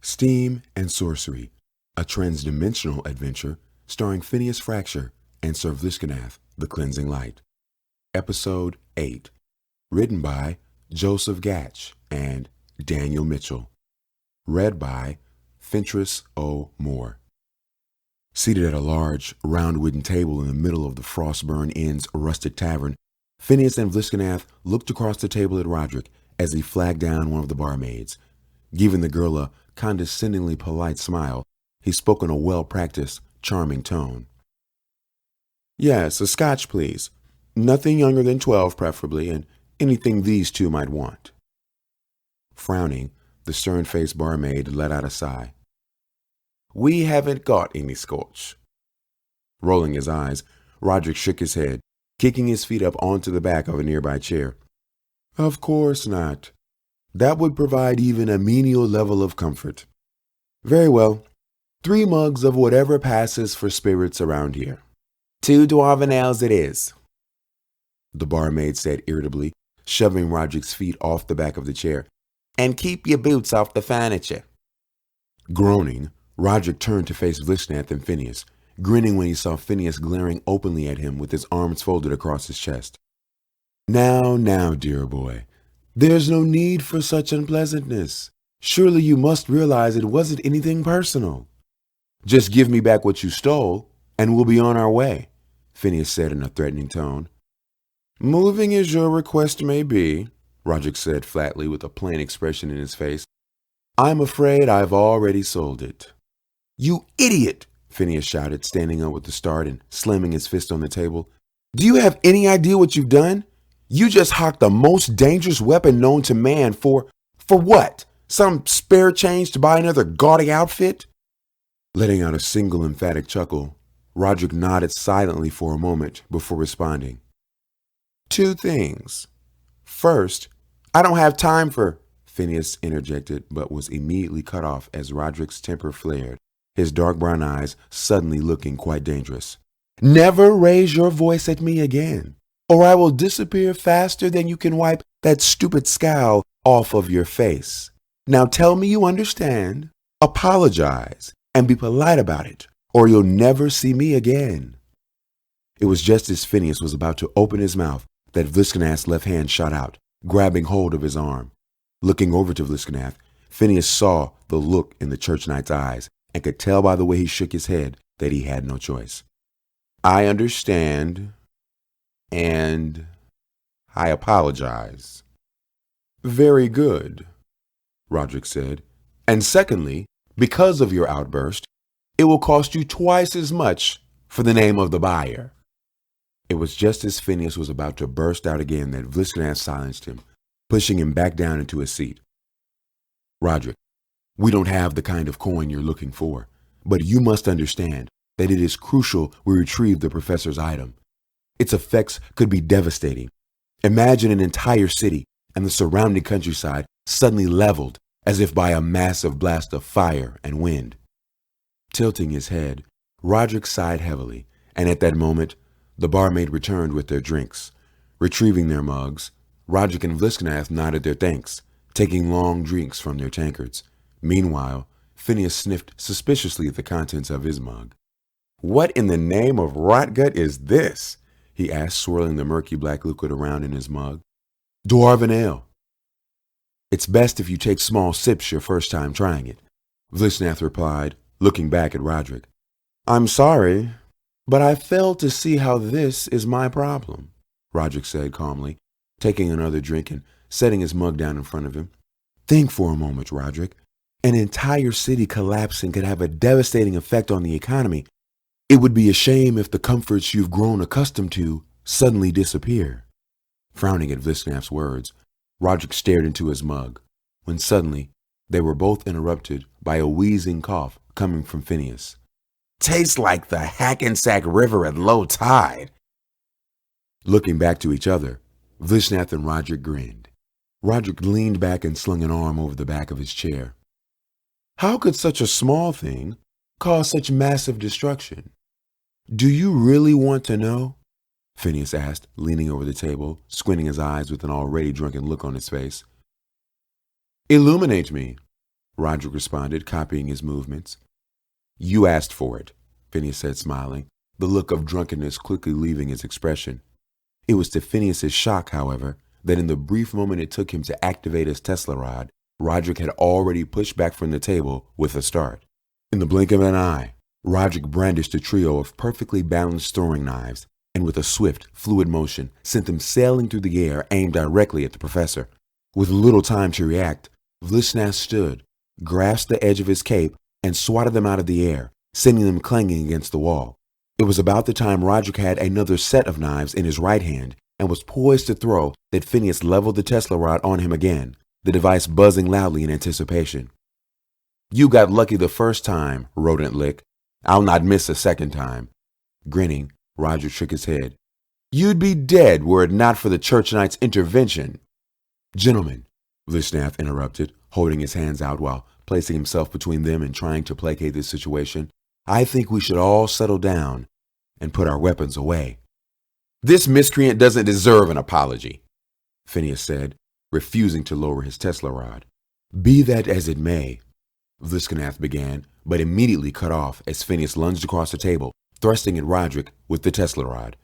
Steam and Sorcery, a transdimensional adventure starring Phineas Frakture and Sir Vlishginath, the Cleansing Light. Episode 8, written by Joseph Gatch and Daniel Mitchell. Read by Fentriss O. Moore. Seated at a large, round wooden table in the middle of the Frostburn Inn's rustic tavern, Phineas and Vlishginath looked across the table at Roderick as he flagged down one of the barmaids. Giving the girl a condescendingly polite smile, he spoke in a well-practiced, charming tone. "Yes, a scotch, please. Nothing younger than 12, preferably, and anything these two might want." Frowning, the stern-faced barmaid let out a sigh. "We haven't got any scotch." Rolling his eyes, Roderick shook his head, kicking his feet up onto the back of a nearby chair. "Of course not. That would provide even a menial level of comfort. Very well. 3 mugs of whatever passes for spirits around here." "2 dwarven ales it is," the barmaid said irritably, shoving Roderick's feet off the back of the chair. "And keep your boots off the furniture." Groaning, Roderick turned to face Vlishginath and Phineas, grinning when he saw Phineas glaring openly at him with his arms folded across his chest. Now, dear boy. There's no need for such unpleasantness. Surely you must realize it wasn't anything personal." "Just give me back what you stole, and we'll be on our way," Phineas said in a threatening tone. "Moving as your request may be," Roderick said flatly with a plain expression in his face, "I'm afraid I've already sold it." "You idiot!" Phineas shouted, standing up with a start and slamming his fist on the table. "Do you have any idea what you've done? You just hocked the most dangerous weapon known to man for what? Some spare change to buy another gaudy outfit?" Letting out a single emphatic chuckle, Roderick nodded silently for a moment before responding. "2 things. First, I don't have time for—" Phineas interjected, but was immediately cut off as Roderick's temper flared, his dark brown eyes suddenly looking quite dangerous. "Never raise your voice at me again, or I will disappear faster than you can wipe that stupid scowl off of your face. Now tell me you understand, apologize, and be polite about it, or you'll never see me again." It was just as Phineas was about to open his mouth that Vlishginath's left hand shot out, grabbing hold of his arm. Looking over to Vlishginath, Phineas saw the look in the church knight's eyes and could tell by the way he shook his head that he had no choice. "I understand, and I apologize." "Very good," Roderick said. "And secondly, because of your outburst, it will cost you twice as much for the name of the buyer." It was just as Phineas was about to burst out again that Vlishginath silenced him, pushing him back down into his seat. "Roderick, we don't have the kind of coin you're looking for, but you must understand that it is crucial we retrieve the professor's item. Its effects could be devastating. Imagine an entire city and the surrounding countryside suddenly leveled as if by a massive blast of fire and wind." Tilting his head, Roderick sighed heavily, and at that moment, the barmaid returned with their drinks. Retrieving their mugs, Roderick and Vlishginath nodded their thanks, taking long drinks from their tankards. Meanwhile, Phineas sniffed suspiciously at the contents of his mug. "What in the name of rotgut is this?" he asked, swirling the murky black liquid around in his mug. "Dwarven ale." "It's best if you take small sips your first time trying it," Vlishginath replied, looking back at Roderick. "I'm sorry, but I fail to see how this is my problem," Roderick said calmly, taking another drink and setting his mug down in front of him. "Think for a moment, Roderick. An entire city collapsing could have a devastating effect on the economy. It would be a shame if the comforts you've grown accustomed to suddenly disappear." Frowning at Vlishginath's words, Roderick stared into his mug, when suddenly they were both interrupted by a wheezing cough coming from Phineas. "Tastes like the Hackensack River at low tide." Looking back to each other, Vlishginath and Roderick grinned. Roderick leaned back and slung an arm over the back of his chair. "How could such a small thing cause such massive destruction? Do you really want to know?" Phineas asked, leaning over the table, squinting his eyes with an already drunken look on his face. "Illuminate me," Roderick responded, copying his movements. You asked for it, Phineas said, smiling, the look of drunkenness quickly leaving his expression. It was to Phineas's shock, however, that in the brief moment it took him to activate his Tesla rod, Roderick had already pushed back from the table with a start. In the blink of an eye, Roderick brandished a trio of perfectly balanced throwing knives, and with a swift, fluid motion, sent them sailing through the air aimed directly at the professor. With little time to react, Vlishginath stood, grasped the edge of his cape, and swatted them out of the air, sending them clanging against the wall. It was about the time Roderick had another set of knives in his right hand and was poised to throw that Phineas leveled the Tesla rod on him again, the device buzzing loudly in anticipation. You got lucky the first time, rodent lick. I'll not miss a second time. Grinning, Roderick shook his head. You'd be dead were it not for the Church Knight's intervention. Gentlemen, Vlishginath interrupted, holding his hands out while placing himself between them and trying to placate the situation. I think we should all settle down and put our weapons away. This miscreant doesn't deserve an apology, Phineas said, refusing to lower his Tesla rod. Be that as it may, Vlishginath began, but immediately cut off as Phineas lunged across the table, thrusting at Roderick with the Tesla rod.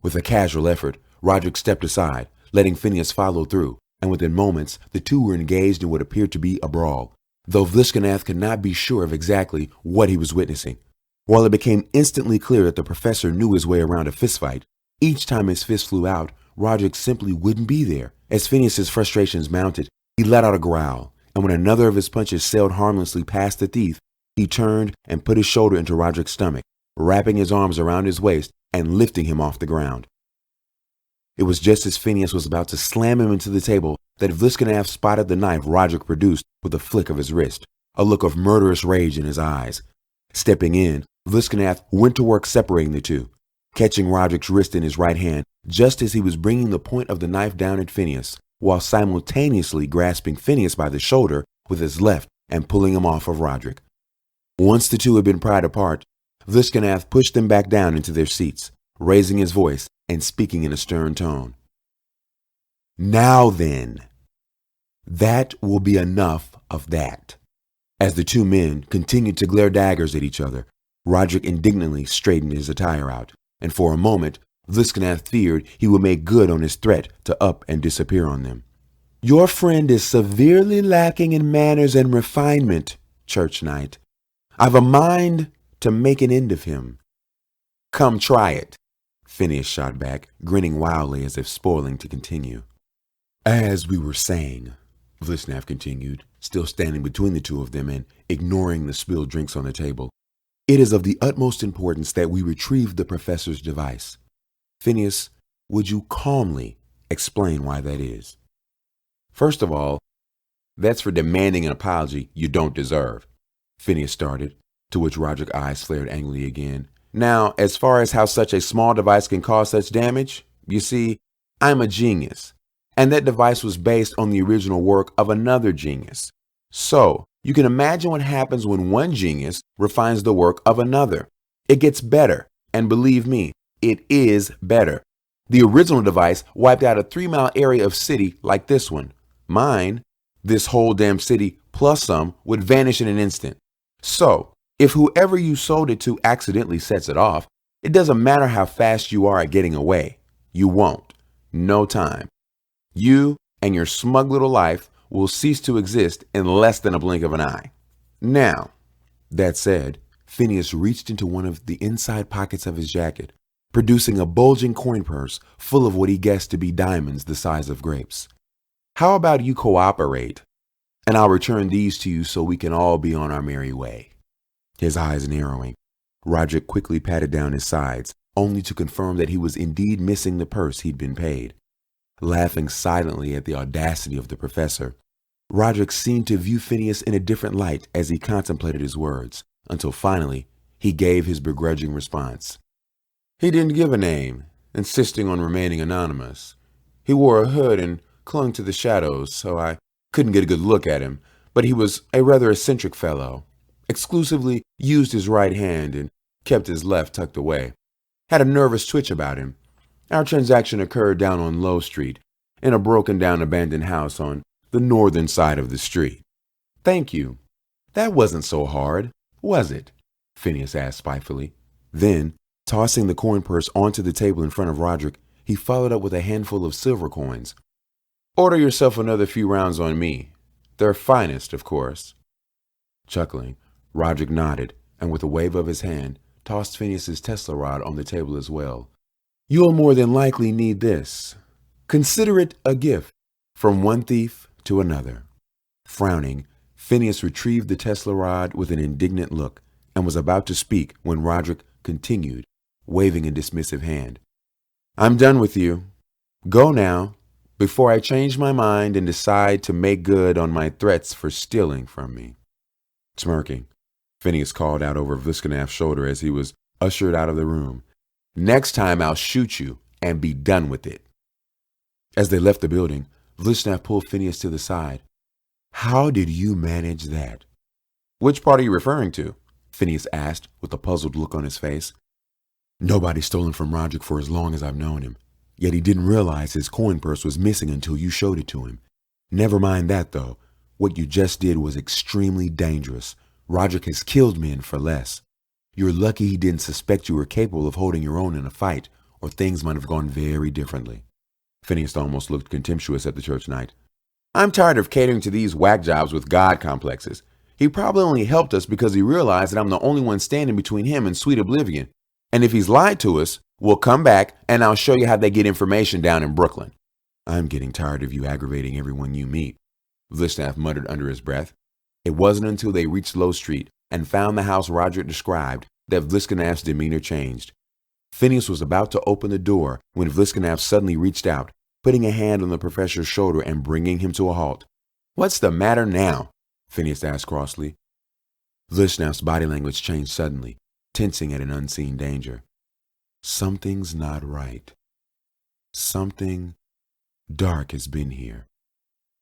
With a casual effort, Roderick stepped aside, letting Phineas follow through, and within moments the two were engaged in what appeared to be a brawl, though Vlishginath could not be sure of exactly what he was witnessing. While it became instantly clear that the professor knew his way around a fistfight, each time his fist flew out, Roderick simply wouldn't be there. As Phineas's frustrations mounted, he let out a growl, and when another of his punches sailed harmlessly past the thief, he turned and put his shoulder into Roderick's stomach, wrapping his arms around his waist and lifting him off the ground. It was just as Phineas was about to slam him into the table that Vlishginath spotted the knife Roderick produced with a flick of his wrist, a look of murderous rage in his eyes. Stepping in, Vlishginath went to work separating the two, catching Roderick's wrist in his right hand just as he was bringing the point of the knife down at Phineas, while simultaneously grasping Phineas by the shoulder with his left and pulling him off of Roderick. Once the two had been pried apart, Vlishginath pushed them back down into their seats, raising his voice and speaking in a stern tone. Now then, that will be enough of that. As the two men continued to glare daggers at each other, Roderick indignantly straightened his attire out, and for a moment, Vlishginath feared he would make good on his threat to up and disappear on them. Your friend is severely lacking in manners and refinement, Church Knight. I've a mind to make an end of him. Come try it, Phineas shot back, grinning wildly as if spoiling to continue. As we were saying, Vlishginath continued, still standing between the two of them and ignoring the spilled drinks on the table, it is of the utmost importance that we retrieve the professor's device. Phineas, would you calmly explain why that is? First of all, that's for demanding an apology you don't deserve, Phineas started, to which Roderick's eyes flared angrily again. Now, as far as how such a small device can cause such damage, you see, I'm a genius, and that device was based on the original work of another genius. So, you can imagine what happens when one genius refines the work of another. It gets better, and believe me, it is better. The original device wiped out a 3-mile area of city like this one. Mine, this whole damn city plus some, would vanish in an instant. So, if whoever you sold it to accidentally sets it off, it doesn't matter how fast you are at getting away. You won't. No time. You and your smug little life will cease to exist in less than a blink of an eye. Now, that said, Phineas reached into one of the inside pockets of his jacket, producing a bulging coin purse full of what he guessed to be diamonds the size of grapes. How about you cooperate, and I'll return these to you so we can all be on our merry way. His eyes narrowing, Roderick quickly patted down his sides, only to confirm that he was indeed missing the purse he'd been paid. Laughing silently at the audacity of the professor, Roderick seemed to view Phineas in a different light as he contemplated his words, until finally he gave his begrudging response. He didn't give a name, insisting on remaining anonymous. He wore a hood and clung to the shadows, so I couldn't get a good look at him, but he was a rather eccentric fellow. Exclusively used his right hand and kept his left tucked away. Had a nervous twitch about him. Our transaction occurred down on Low Street, in a broken-down abandoned house on the northern side of the street. Thank you, That wasn't so hard, was it? Phineas asked spitefully. Then, tossing the coin purse onto the table in front of Roderick, he followed up with a handful of silver coins. Order yourself another few rounds on me. Their finest, of course. Chuckling, Roderick nodded, and with a wave of his hand, tossed Phineas's Tesla rod on the table as well. You'll more than likely need this. Consider it a gift from one thief to another. Frowning, Phineas retrieved the Tesla rod with an indignant look and was about to speak when Roderick continued, waving a dismissive hand. I'm done with you. Go now, before I change my mind and decide to make good on my threats for stealing from me. Smirking, Phineas called out over Vlishginath's shoulder as he was ushered out of the room. Next time I'll shoot you and be done with it. As they left the building, Vlishginath pulled Phineas to the side. How did you manage that? Which part are you referring to? Phineas asked with a puzzled look on his face. Nobody's stolen from Roderick for as long as I've known him, yet he didn't realize his coin purse was missing until you showed it to him. Never mind that, though. What you just did was extremely dangerous. Roderick has killed men for less. You're lucky he didn't suspect you were capable of holding your own in a fight, or things might have gone very differently. Phineas almost looked contemptuous at the church knight. I'm tired of catering to these whack jobs with god complexes. He probably only helped us because he realized that I'm the only one standing between him and sweet oblivion. And if he's lied to us, we'll come back and I'll show you how they get information down in Brooklyn. I'm getting tired of you aggravating everyone you meet, Vlishginath muttered under his breath. It wasn't until they reached Low Street and found the house Roderick described that Vlishginath's demeanor changed. Phineas was about to open the door when Vlishginath suddenly reached out, putting a hand on the professor's shoulder and bringing him to a halt. What's the matter now? Phineas asked crossly. Vlishginath's body language changed suddenly, tensing at an unseen danger. Something's not right. Something dark has been here.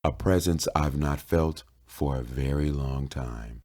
A presence I've not felt for a very long time.